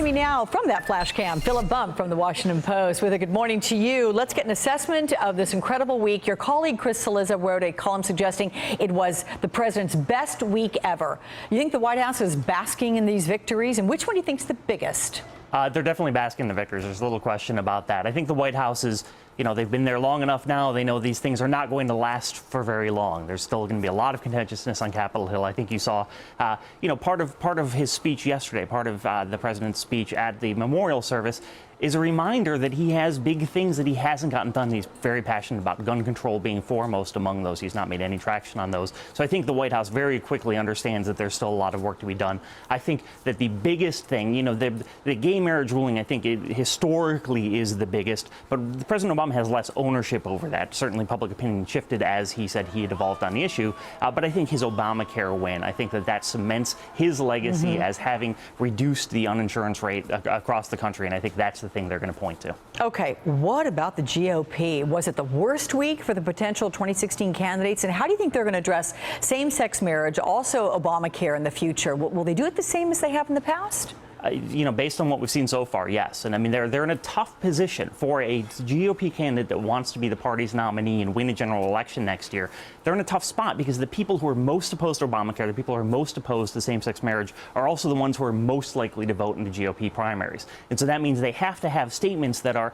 Joining me now from that flash cam, Phillip Bump from the Washington Post with a good morning to you. Let's get an assessment of this incredible week. Your colleague Chris Cillizza wrote a column suggesting it was the president's best week ever. You think the White House is basking in these victories, and which one do you think is the biggest? They're definitely basking in the victories. There's little question about that. I think the White House is, they've been there long enough now. They know these things are not going to last for very long. There's still going to be a lot of contentiousness on Capitol Hill. I think you saw, part of his speech yesterday, part of the president's speech at the memorial service is a reminder that he has big things that he hasn't gotten done. He's very passionate about gun control being foremost among those. He's not made any traction on those. So I think the White House very quickly understands that there's still a lot of work to be done. I think that the biggest thing, the gay marriage ruling, I think it historically is the biggest, but President Obama has less ownership over that. Certainly public opinion shifted as he said he had evolved on the issue, but I think his Obamacare win, I think that cements his legacy as having reduced the uninsurance rate across the country, and I think that's the thing they're going to point to. Okay, what about the GOP? Was it the worst week for the potential 2016 candidates, and how do you think they're going to address same-sex marriage, also Obamacare in the future? Will they do it the same as they have in the past? Based on what we've seen so far, yes. And I mean, they're in a tough position for a GOP candidate that wants to be the party's nominee and win a general election next year. They're in a tough spot because the people who are most opposed to Obamacare, the people who are most opposed to same-sex marriage, are also the ones who are most likely to vote in the GOP primaries. And so that means they have to have statements that are,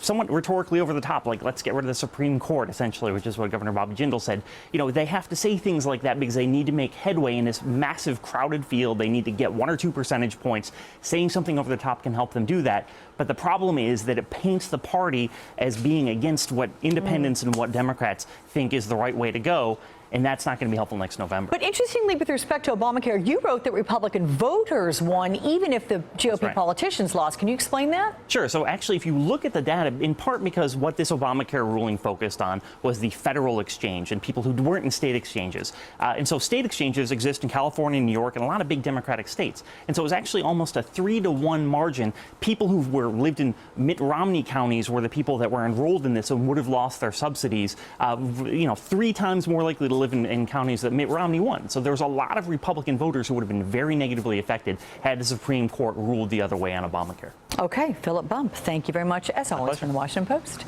somewhat rhetorically over the top, like let's get rid of the Supreme Court, essentially, which is what Governor Bobby Jindal said. They have to say things like that because they need to make headway in this massive crowded field. They need to get 1 or 2 percentage points. Saying something over the top can help them do that. But the problem is that it paints the party as being against what independents and what Democrats think is the right way to go. And that's not going to be helpful next November. But interestingly, with respect to Obamacare, you wrote that Republican voters won even if the GOP politicians lost. Can you explain that? Sure. So actually, if you look at the data, in part because what this Obamacare ruling focused on was the federal exchange and people who weren't in state exchanges. And so state exchanges exist in California, New York, and a lot of big Democratic states. And so it was actually almost a 3-to-1 margin. People who lived in Mitt Romney counties were the people that were enrolled in this and would have lost their subsidies. 3 times more likely to live in counties that Mitt Romney won. So there was a lot of Republican voters who would have been very negatively affected had the Supreme Court ruled the other way on Obamacare. Okay, Phillip Bump, thank you very much, as always, from the Washington Post.